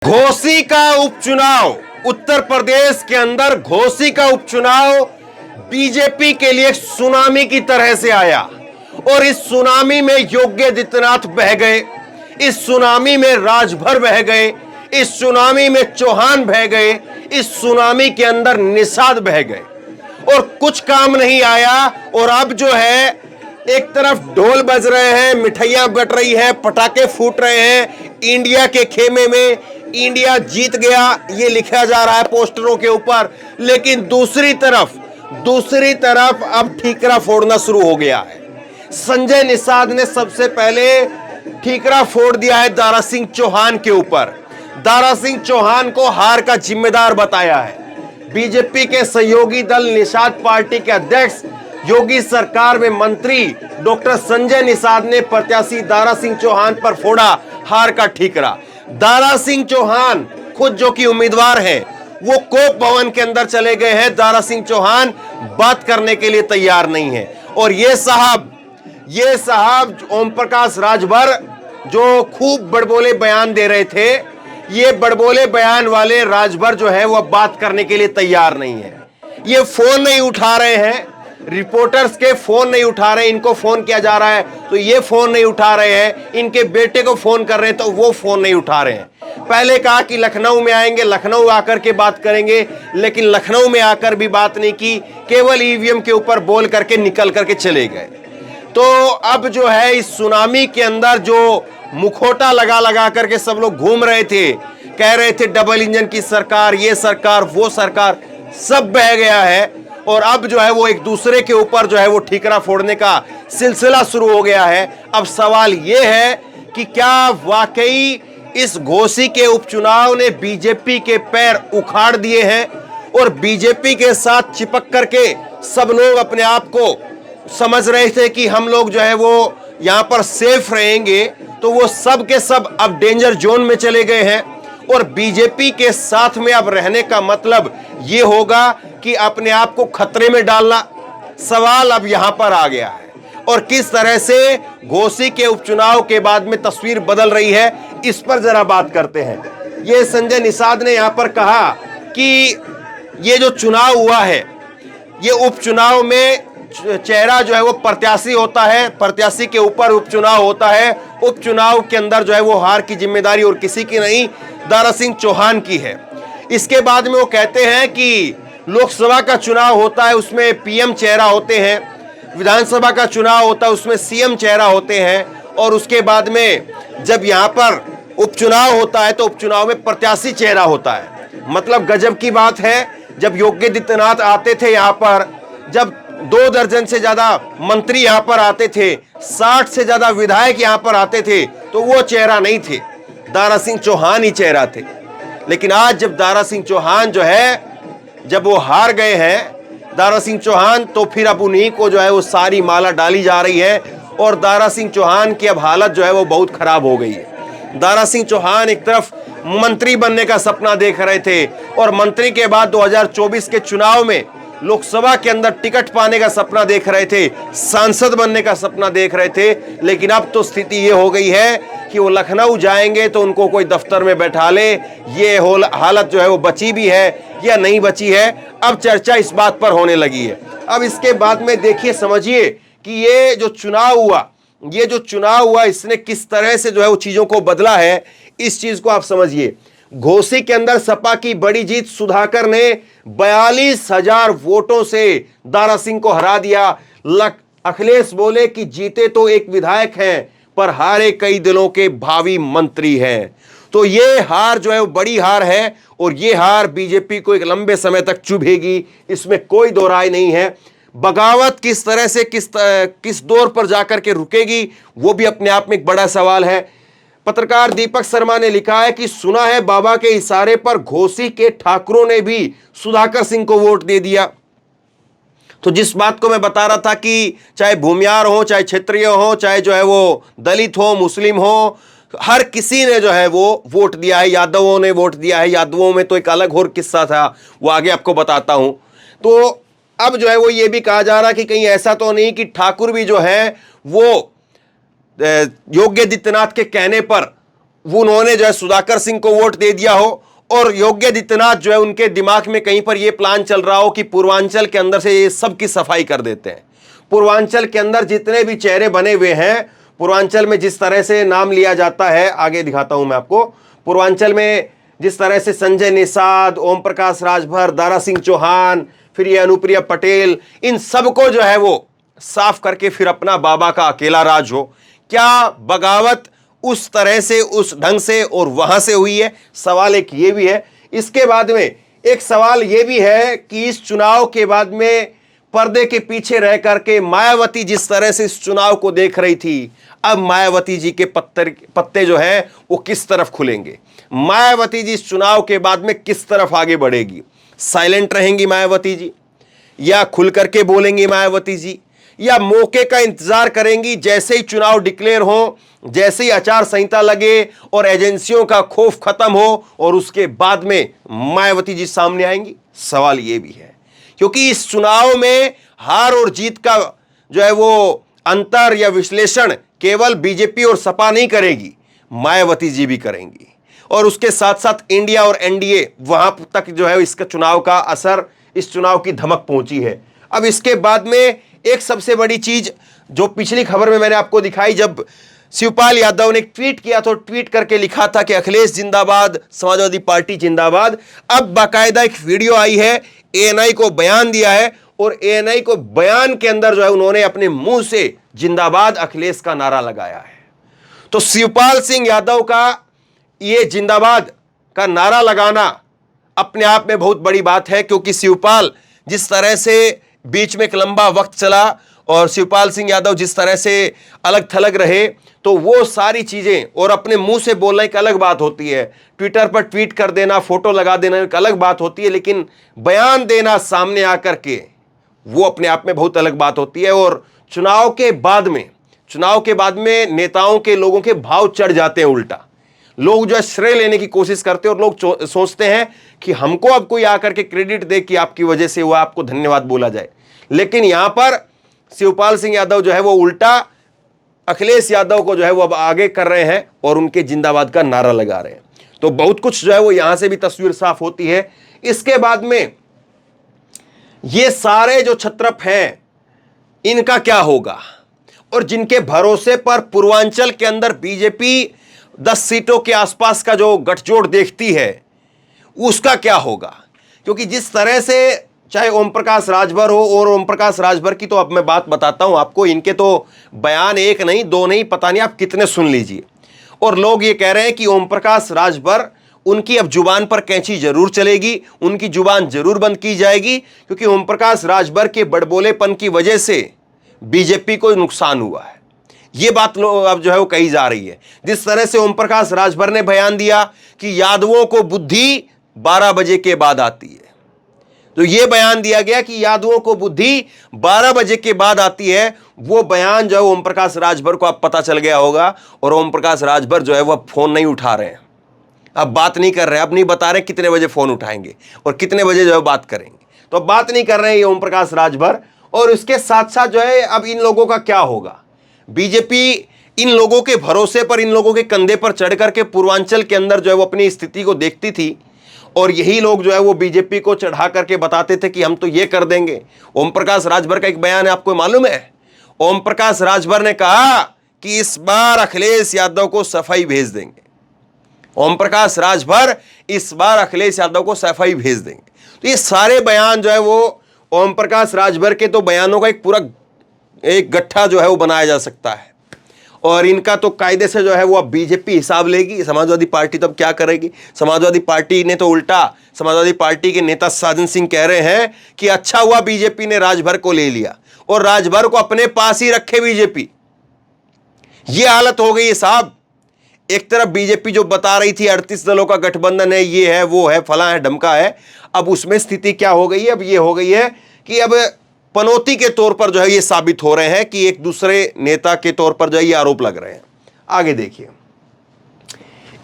घोसी का उपचुनाव, उत्तर प्रदेश के अंदर घोसी का उपचुनाव बीजेपी के लिए सुनामी की तरह से आया और इस सुनामी में योगी आदित्यनाथ बह गए, इस सुनामी में राजभर बह गए, इस सुनामी में चौहान बह गए, इस सुनामी के अंदर निषाद बह गए और कुछ काम नहीं आया। और अब जो है एक तरफ ढोल बज रहे हैं, मिठाइयां बट रही है, पटाखे फूट रहे हैं, इंडिया के खेमे में इंडिया जीत गया ये लिखा जा रहा है पोस्टरों के ऊपर, लेकिन दूसरी तरफ अब ठीकरा फोड़ना शुरू हो गया है। संजय निषाद ने सबसे पहले ठीकरा फोड़ दिया है दारा सिंह चौहान के ऊपर। दारा सिंह चौहान को हार का जिम्मेदार बताया है। बीजेपी के सहयोगी दल निषाद पार्टी के अध्यक्ष योगी सरकार में मंत्री डॉक्टर संजय निषाद ने प्रत्याशी दारा सिंह चौहान पर फोड़ा हार का ठीकरा। दारा सिंह चौहान खुद जो कि उम्मीदवार हैं, वो कोप भवन के अंदर चले गए हैं। दारा सिंह चौहान बात करने के लिए तैयार नहीं है और ये साहब ओम प्रकाश राजभर जो खूब बड़बोले बयान दे रहे थे, ये बड़बोले बयान वाले राजभर जो है वो बात करने के लिए तैयार नहीं है। ये फोन नहीं उठा रहे हैं, रिपोर्टर्स के फोन नहीं उठा रहे, इनको फोन किया जा रहा है तो ये फोन नहीं उठा रहे हैं, इनके बेटे को फोन कर रहे हैं तो वो फोन नहीं उठा रहे हैं। पहले कहा कि लखनऊ में आएंगे, लखनऊ आकर के बात करेंगे, लेकिन लखनऊ में आकर भी बात नहीं की, केवल ईवीएम के ऊपर बोल करके निकल करके चले गए। तो अब जो है इस सुनामी के अंदर जो मुखौटा लगा करके सब लोग घूम रहे थे, कह रहे थे डबल इंजन की सरकार, ये सरकार वो सरकार, सब बह गया है और अब जो है वो एक दूसरे के ऊपर जो है वो ठीकरा फोड़ने का सिलसिला शुरू हो गया है। अब सवाल ये है कि क्या वाकई इस घोसी के उपचुनाव ने बीजेपी के पैर उखाड़ दिए हैं और बीजेपी के साथ चिपक करके सब लोग अपने आप को समझ रहे थे कि हम लोग जो है वो यहां पर सेफ रहेंगे, तो वो सब के सब अब डेंजर जोन में चले गए हैं और बीजेपी के साथ में अब रहने का मतलब ये होगा कि अपने आप को खतरे में डालना। सवाल अब यहां पर आ गया है और किस तरह से घोसी के उपचुनाव के बाद में तस्वीर बदल रही है, इस पर जरा बात करते हैं। ये संजय निषाद ने यहां पर कहा कि ये जो चुनाव हुआ है, ये उपचुनाव में चेहरा जो है वो प्रत्याशी होता है, प्रत्याशी के ऊपर उपचुनाव होता है, उपचुनाव के अंदर जो है वो हार की जिम्मेदारी और किसी की नहीं, दारा सिंह चौहान की है। इसके बाद में वो कहते हैं कि लोकसभा का चुनाव होता है उसमें पीएम चेहरा होते हैं, विधानसभा का चुनाव होता है उसमें सीएम चेहरा होते हैं और उसके बाद में जब यहाँ पर उपचुनाव होता है तो उपचुनाव में प्रत्याशी चेहरा होता है। मतलब गजब की बात है, जब योगी आदित्यनाथ आते थे यहाँ पर, जब 2 दर्जन से ज्यादा मंत्री यहाँ पर आते थे, 60 से ज्यादा विधायक यहाँ पर आते थे, तो वो चेहरा नहीं थे, दारा सिंह चौहान ही चेहरा थे। लेकिन आज जब दारा सिंह चौहान जो है जब वो हार गए हैं, दारा सिंह चौहान, तो फिर अब उन्हीं को जो है वो सारी माला डाली जा रही है और दारा सिंह चौहान की अब हालत जो है वो बहुत खराब हो गई है। दारा सिंह चौहान एक तरफ मंत्री बनने का सपना देख रहे थे और मंत्री के बाद 2024 के चुनाव में लोकसभा के अंदर टिकट पाने का सपना देख रहे थे, सांसद बनने का सपना देख रहे थे, लेकिन अब तो स्थिति ये हो गई है कि वो लखनऊ जाएंगे तो उनको कोई दफ्तर में बैठा ले। ये हालत जो है वो बची भी है या नहीं बची है, अब चर्चा इस बात पर होने लगी है। अब इसके बाद में देखिए, समझिए कि ये जो चुनाव हुआ इसने किस तरह से जो है वो चीजों को बदला है, इस चीज को आप समझिए। घोसी के अंदर सपा की बड़ी जीत, सुधाकर ने 42,000 वोटों से दारा सिंह को हरा दिया। अखिलेश बोले कि जीते तो एक विधायक हैं पर हारे कई दिलों के भावी मंत्री हैं। तो ये हार जो है वो बड़ी हार है और ये हार बीजेपी को एक लंबे समय तक चुभेगी, इसमें कोई दो राय नहीं है। बगावत किस तरह से किस दौर पर जाकर के रुकेगी, वो भी अपने आप में एक बड़ा सवाल है। पत्रकार दीपक शर्मा ने लिखा है कि सुना है बाबा के इशारे पर घोसी के ठाकुरों ने भी सुधाकर सिंह को वोट दे दिया। तो जिस बात को मैं बता रहा था कि चाहे भूमियार हो, चाहे क्षत्रिय हो, चाहे जो है वो दलित हो, मुस्लिम हो, हर किसी ने जो है वो वोट दिया है। यादवों ने वोट दिया है, यादवों में तो एक अलग और किस्सा था, वो आगे आपको बताता हूं। तो अब जो है वो ये भी कहा जा रहा कि कहीं ऐसा तो नहीं कि ठाकुर भी जो है वो योगी आदित्यनाथ के कहने पर उन्होंने जो है सुधाकर सिंह को वोट दे दिया हो और योगी आदित्यनाथ जो है उनके दिमाग में कहीं पर यह प्लान चल रहा हो कि पूर्वांचल के अंदर से ये सब की सफाई कर देते हैं। पूर्वांचल के अंदर जितने भी चेहरे बने हुए हैं, पूर्वांचल में जिस तरह से नाम लिया जाता है, आगे दिखाता हूं मैं आपको, पूर्वांचल में जिस तरह से संजय निषाद, ओम प्रकाश राजभर, दारा सिंह चौहान, फिर ये अनुप्रिया पटेल, इन सबको जो है वो साफ करके फिर अपना बाबा का अकेला राज हो। क्या बगावत उस तरह से, उस ढंग से और वहां से हुई है? सवाल एक ये भी है। इसके बाद में एक सवाल ये भी है कि इस चुनाव के बाद में पर्दे के पीछे रह करके मायावती जिस तरह से इस चुनाव को देख रही थी, अब मायावती जी के पत्ते जो हैं वो किस तरफ खुलेंगे? मायावती जी इस चुनाव के बाद में किस तरफ आगे बढ़ेगी? साइलेंट रहेंगी मायावती जी, या खुल करके बोलेंगी मायावती जी, या मौके का इंतजार करेंगी जैसे ही चुनाव डिक्लेयर हो, जैसे ही आचार संहिता लगे और एजेंसियों का खौफ खत्म हो और उसके बाद में मायावती जी सामने आएंगी? सवाल यह भी है, क्योंकि इस चुनाव में हार और जीत का जो है वो अंतर या विश्लेषण केवल बीजेपी और सपा नहीं करेगी, मायावती जी भी करेंगी। और उसके साथ साथ इंडिया और एनडीए, वहां तक जो है इसका चुनाव का असर, इस चुनाव की धमक पहुंची है। अब इसके बाद में एक सबसे बड़ी चीज जो पिछली खबर में मैंने आपको दिखाई, जब शिवपाल यादव ने ट्वीट किया तो ट्वीट करके लिखा था कि अखिलेश जिंदाबाद, समाजवादी पार्टी जिंदाबाद। अब बाकायदा एक वीडियो आई है, एएनआई को बयान दिया है और एएनआई को बयान के अंदर जो है उन्होंने अपने मुंह से जिंदाबाद अखिलेश का नारा लगाया है। तो शिवपाल सिंह यादव का ये जिंदाबाद का नारा लगाना अपने आप में बहुत बड़ी बात है, क्योंकि शिवपाल जिस तरह से बीच में एक लंबा वक्त चला और शिवपाल सिंह यादव जिस तरह से अलग थलग रहे, तो वो सारी चीजें, और अपने मुंह से बोलना एक अलग बात होती है, ट्विटर पर ट्वीट कर देना, फोटो लगा देना एक अलग बात होती है, लेकिन बयान देना सामने आकर के वो अपने आप में बहुत अलग बात होती है। और चुनाव के बाद में नेताओं के, लोगों के भाव चढ़ जाते हैं, उल्टा लोग जो है श्रेय लेने की कोशिश करते हैं और लोग सोचते हैं कि हमको अब कोई आकर के क्रेडिट दे कि आपकी वजह से हुआ, आपको धन्यवाद बोला जाए। लेकिन यहां पर शिवपाल सिंह यादव जो है वो उल्टा अखिलेश यादव को जो है वो अब आगे कर रहे हैं और उनके जिंदाबाद का नारा लगा रहे हैं। तो बहुत कुछ जो है वो यहां से भी तस्वीर साफ होती है। इसके बाद में ये सारे जो छत्रप हैं, इनका क्या होगा? और जिनके भरोसे पर पूर्वांचल के अंदर बीजेपी 10 सीटों के आसपास का जो गठजोड़ देखती है, उसका क्या होगा? क्योंकि जिस तरह से चाहे ओम प्रकाश राजभर हो, और ओम प्रकाश राजभर की तो अब मैं बात बताता हूं आपको, इनके तो बयान एक नहीं, दो नहीं, पता नहीं आप कितने सुन लीजिए। और लोग ये कह रहे हैं कि ओम प्रकाश राजभर, उनकी अब जुबान पर कैंची जरूर चलेगी, उनकी जुबान जरूर बंद की जाएगी, क्योंकि ओम प्रकाश राजभर के बड़बोलेपन की वजह से बीजेपी को नुकसान हुआ है। ये बात अब जो है वो कही जा रही है। जिस तरह से ओम प्रकाश राजभर ने बयान दिया कि यादवों को बुद्धि 12 बजे के बाद आती है, तो यह बयान दिया गया कि यादवों को बुद्धि 12 बजे के बाद आती है। वो बयान जो है ओम प्रकाश राजभर को अब पता चल गया होगा, और ओम प्रकाश राजभर जो है वह फोन नहीं उठा रहे हैं, अब बात नहीं कर रहे हैं, अब नहीं बता रहे कितने बजे फोन उठाएंगे और कितने बजे जो है बात करेंगे। तो अब बात नहीं कर रहे हैं ये ओम प्रकाश राजभर। और इसके साथ साथ जो है अब इन लोगों का क्या होगा? बीजेपी इन लोगों के भरोसे पर, इन लोगों के कंधे पर चढ़ करके पूर्वांचल के अंदर जो है वो अपनी स्थिति को देखती थी, और यही लोग जो है वो बीजेपी को चढ़ा करके बताते थे कि हम तो ये कर देंगे। ओम प्रकाश राजभर का एक बयान है, आपको मालूम है? ओम प्रकाश राजभर ने कहा कि इस बार अखिलेश यादव को सफाई भेज देंगे। ओम प्रकाश राजभर इस बार अखिलेश यादव को सफाई भेज देंगे। तो ये सारे बयान जो है वो ओम प्रकाश राजभर के तो बयानों का एक पूरा एक गट्ठा जो है वो बनाया जा सकता है, और इनका तो कायदे से जो है वो अब बीजेपी हिसाब लेगी। समाजवादी पार्टी तो अब क्या करेगी? समाजवादी पार्टी ने तो उल्टा, समाजवादी पार्टी के नेता साजन सिंह कह रहे हैं कि अच्छा हुआ बीजेपी ने राजभर को ले लिया और राजभर को अपने पास ही रखे बीजेपी। ये हालत हो गई है साहब। एक तरफ बीजेपी जो बता रही थी 38 दलों का गठबंधन है, ये है, वो है, फला है, ढमका है, अब उसमें स्थिति क्या हो गई है? अब ये हो गई है कि अब पनौती के तौर पर जो है ये साबित हो रहे हैं कि एक दूसरे नेता के तौर पर जो है ये आरोप लग रहे हैं। आगे देखिए,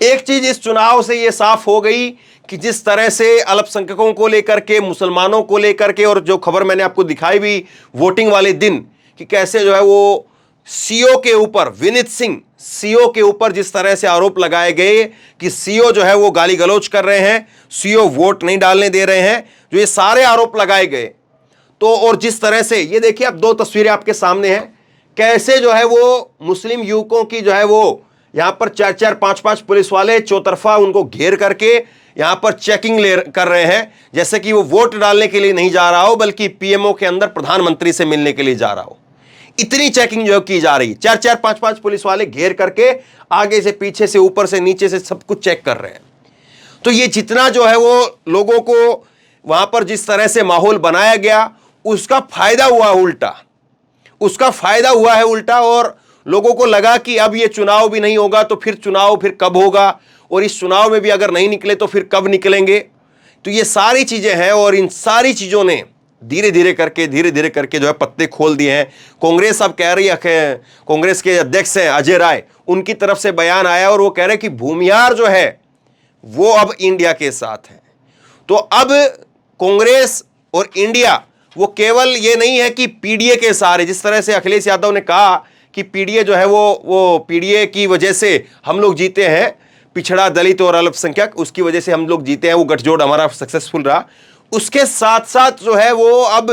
एक चीज इस चुनाव से ये साफ हो गई कि जिस तरह से अल्पसंख्यकों को लेकर के, मुसलमानों को लेकर के, और जो खबर मैंने आपको दिखाई भी वोटिंग वाले दिन कि कैसे जो है वो सीओ के ऊपर, विनीत सिंह सीओ के ऊपर जिस तरह से आरोप लगाए गए कि सीओ जो है वो गाली गलौज कर रहे हैं, सीओ वोट नहीं डालने दे रहे हैं, जो ये सारे आरोप लगाए गए, तो और जिस तरह से ये देखिए, अब दो तस्वीरें आपके सामने हैं, कैसे जो है वो मुस्लिम युवकों की जो है वो यहां पर 4-4, 5-5 पुलिस वाले चौतरफा उनको घेर करके यहां पर चेकिंग कर रहे हैं, जैसे कि वो वोट डालने के लिए नहीं जा रहा हो, बल्कि पीएमओ के अंदर प्रधानमंत्री से मिलने के लिए जा रहा हो। इतनी चेकिंग जो की जा रही, 4-4, 5-5 पुलिस वाले घेर करके आगे से, पीछे से, ऊपर से, नीचे से सब कुछ चेक कर रहे हैं। तो ये जितना जो है वो लोगों को वहां पर जिस तरह से माहौल बनाया गया, उसका फायदा हुआ उल्टा, उसका फायदा हुआ है उल्टा। और लोगों को लगा कि अब ये चुनाव भी नहीं होगा तो फिर चुनाव फिर कब होगा, और इस चुनाव में भी अगर नहीं निकले तो फिर कब निकलेंगे। तो ये सारी चीजें हैं, और इन सारी चीजों ने धीरे धीरे करके जो है पत्ते खोल दिए हैं। कांग्रेस अब कह रही है, कांग्रेस के अध्यक्ष हैं अजय राय, उनकी तरफ से बयान आया और वो कह रहे हैं कि भूमिहार जो है वो अब इंडिया के साथ है। तो अब कांग्रेस और इंडिया वो केवल ये नहीं है कि पीडीए के सहारे, जिस तरह से अखिलेश यादव ने कहा कि पीडीए जो है वो पीडीए की वजह से हम लोग जीते हैं, पिछड़ा, दलित और अल्पसंख्यक, उसकी वजह से हम लोग जीते हैं, वो गठजोड़ हमारा सक्सेसफुल रहा। उसके साथ साथ जो है वो अब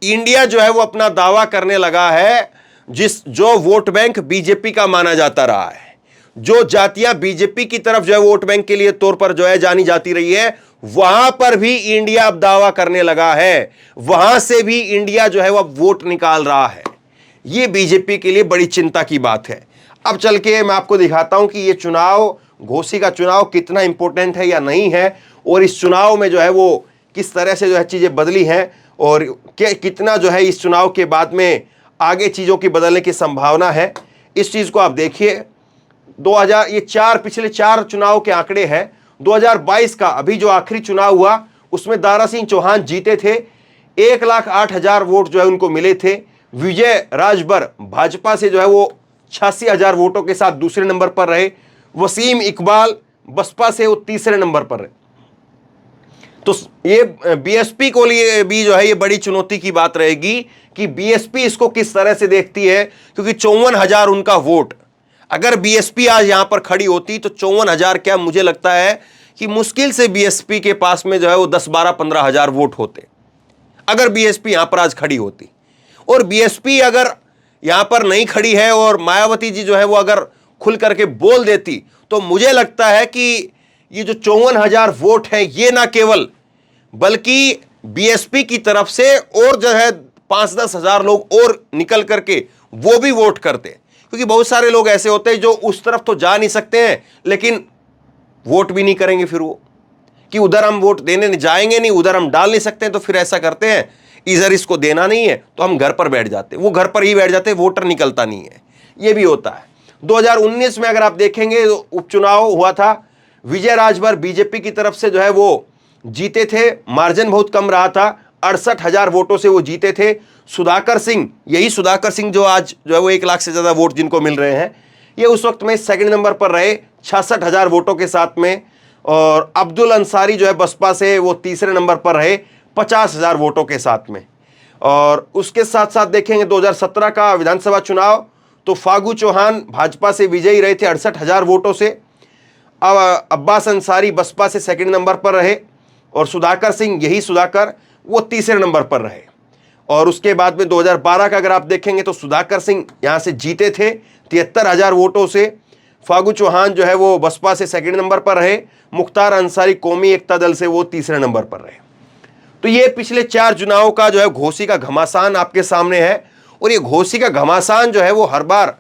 इंडिया जो है वो अपना दावा करने लगा है, जो वोट बैंक बीजेपी का माना जाता रहा है, जो जातियां बीजेपी की तरफ जो है वोट बैंक के लिए तौर पर जो है जानी जाती रही है, वहां पर भी इंडिया अब दावा करने लगा है, वहां से भी इंडिया जो है वो अब वोट निकाल रहा है। यह बीजेपी के लिए बड़ी चिंता की बात है। अब चल के मैं आपको दिखाता हूं कि यह चुनाव, घोसी का चुनाव कितना इंपॉर्टेंट है या नहीं है, और इस चुनाव में जो है वो किस तरह से जो है चीजें बदली हैं, और कितना जो है इस चुनाव के बाद में आगे चीजों की बदलने की संभावना है। इस चीज को आप देखिए, 2000 ये पिछले 4 चुनाव के आंकड़े हैं। 2022 का अभी जो आखिरी चुनाव हुआ उसमें दारा सिंह चौहान जीते थे, 1,08,000 वोट जो है उनको मिले थे। विजय राजभर भाजपा से जो है वो 86,000 वोटों के साथ दूसरे नंबर पर रहे। वसीम इकबाल बसपा से वो तीसरे नंबर पर रहे। तो ये बीएसपी को लिए भी जो है ये बड़ी चुनौती की बात रहेगी कि बीएसपी इसको किस तरह से देखती है, क्योंकि 54,000 उनका वोट, अगर बीएसपी आज यहां पर खड़ी होती तो 54,000 क्या, मुझे लगता है कि मुश्किल से बीएसपी के पास में जो है वो 10, 12, 15,000 वोट होते, अगर बीएसपी यहां पर आज खड़ी होती। और बीएसपी अगर यहां पर नहीं खड़ी है और मायावती जी जो है वो अगर खुल करके बोल देती, तो मुझे लगता है कि ये जो 54,000 वोट है, ये ना केवल बल्कि बीएसपी की तरफ से और जो है 5-10 हजार लोग और निकल करके वो भी वोट करते, क्योंकि बहुत सारे लोग ऐसे होते हैं जो उस तरफ तो जा नहीं सकते हैं लेकिन वोट भी नहीं करेंगे, फिर वो कि उधर हम वोट देने जाएंगे नहीं, उधर हम डाल नहीं सकते हैं, तो फिर ऐसा करते हैं, इधर इसको देना नहीं है तो हम घर पर बैठ जाते, वो घर पर ही बैठ जाते, वोटर निकलता नहीं है, ये भी होता है। 2019 में अगर आप देखेंगे उपचुनाव हुआ था, विजय राजभर बीजेपी की तरफ से जो है वो जीते थे, मार्जिन बहुत कम रहा था, 68,000 वोटों से वो जीते थे। सुधाकर सिंह, यही सुधाकर सिंह जो आज जो है वो 1 लाख से ज्यादा वोट जिनको मिल रहे हैं, ये उस वक्त में सेकंड नंबर पर रहे 66,000 वोटों के साथ में। और अब्दुल अंसारी जो है बसपा से, वो तीसरे नंबर पर रहे 50,000 वोटों के साथ में। और उसके साथ साथ देखेंगे 2017 का विधानसभा चुनाव, तो फागू चौहान भाजपा से विजयी रहे थे 68,000 वोटों से। अब अब्बास अंसारी बसपा से सेकंड नंबर पर रहे, और सुधाकर सिंह, यही सुधाकर, वो तीसरे नंबर पर रहे। और उसके बाद में 2012 का अगर आप देखेंगे तो सुधाकर सिंह यहां से जीते थे 73,000 वोटों से। फागू चौहान जो है वो बसपा से सेकंड नंबर पर रहे, मुख्तार अंसारी कौमी एकता दल से वो तीसरे नंबर पर रहे। तो ये पिछले 4 चुनावों का जो है घोसी का घमासान आपके सामने है। और ये घोसी का घमासान जो है वो हर बार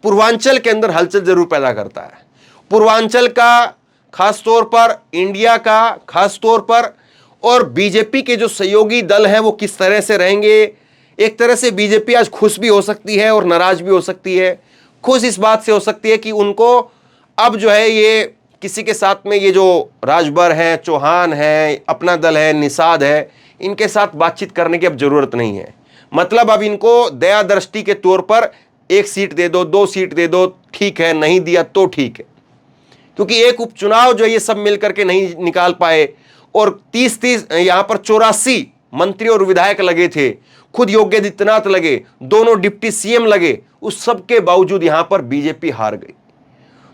पूर्वांचल के अंदर हलचल जरूर पैदा करता है। पूर्वांचल का खास तौर पर, इंडिया का खास तौर पर, और बीजेपी के जो सहयोगी दल हैं वो किस तरह से रहेंगे। एक तरह से बीजेपी आज खुश भी हो सकती है और नाराज भी हो सकती है। खुश इस बात से हो सकती है कि उनको अब जो है ये किसी के साथ में, ये जो राजभर हैं, चौहान हैं, अपना दल है, निषाद है, इनके साथ बातचीत करने की अब जरूरत नहीं है। मतलब अब इनको दया दृष्टि के तौर पर 1 सीट दे दो, 2 सीट दे दो, ठीक है, नहीं दिया तो ठीक है, क्योंकि एक उपचुनाव जो ये सब मिलकर के नहीं निकाल पाए। और 30 यहां पर 84 मंत्री और विधायक लगे थे, खुद योगी आदित्यनाथ लगे, दोनों डिप्टी सीएम लगे, उस सब के बावजूद यहां पर बीजेपी हार गई।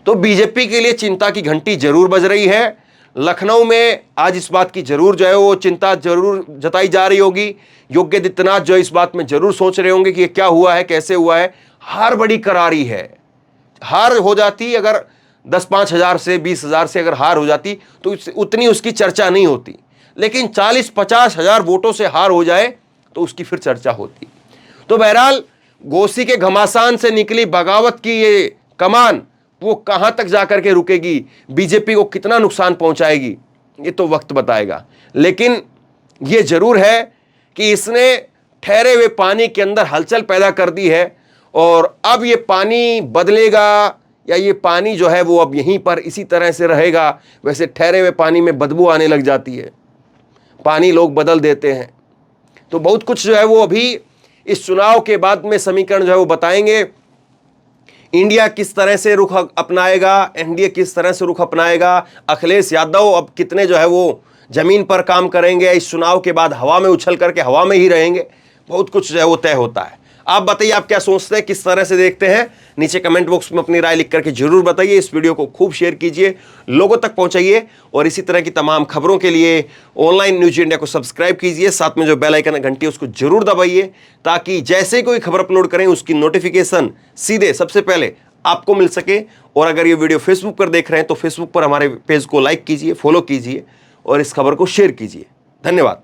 तो बीजेपी के लिए चिंता की घंटी जरूर बज रही है। लखनऊ में आज इस बात की जरूर जो है वो चिंता जरूर जताई जा रही होगी। योगी आदित्यनाथ जो इस बात में जरूर सोच रहे होंगे कि ये क्या हुआ है, कैसे हुआ है। हार बड़ी करारी है। हार हो जाती, अगर 10-5 हजार से 20 हजार से अगर हार हो जाती तो उतनी उसकी चर्चा नहीं होती, लेकिन 40-50 हजार वोटों से हार हो जाए तो उसकी फिर चर्चा होती। तो बहरहाल घोसी के घमासान से निकली बगावत की ये कमान वो कहां तक जाकर के रुकेगी, बीजेपी को कितना नुकसान पहुंचाएगी, ये तो वक्त बताएगा। लेकिन ये जरूर है कि इसने ठहरे हुए पानी के अंदर हलचल पैदा कर दी है और अब ये पानी बदलेगा या ये पानी जो है वो अब यहीं पर इसी तरह से रहेगा। वैसे ठहरे हुए पानी में बदबू आने लग जाती है, पानी लोग बदल देते हैं। तो बहुत कुछ जो है वो अभी इस चुनाव के बाद में समीकरण जो है वो बताएंगे। इंडिया किस तरह से रुख अपनाएगा, एनडीए किस तरह से रुख अपनाएगा, अखिलेश यादव अब कितने जो है वो जमीन पर काम करेंगे, इस चुनाव के बाद हवा में उछल करके हवा में ही रहेंगे, बहुत कुछ जो है वो तय होता है। आप बताइए, आप क्या सोचते हैं, किस तरह से देखते हैं, नीचे कमेंट बॉक्स में अपनी राय लिख करके जरूर बताइए। इस वीडियो को खूब शेयर कीजिए, लोगों तक पहुंचाइए और इसी तरह की तमाम खबरों के लिए ऑनलाइन न्यूज इंडिया को सब्सक्राइब कीजिए। साथ में जो बेल आइकन घंटी है उसको जरूर दबाइए, ताकि जैसे कोई खबर अपलोड करें उसकी नोटिफिकेशन सीधे सबसे पहले आपको मिल सके। और अगर ये वीडियो फेसबुक पर देख रहे हैं तो फेसबुक पर हमारे पेज को लाइक कीजिए, फॉलो कीजिए और इस खबर को शेयर कीजिए। धन्यवाद।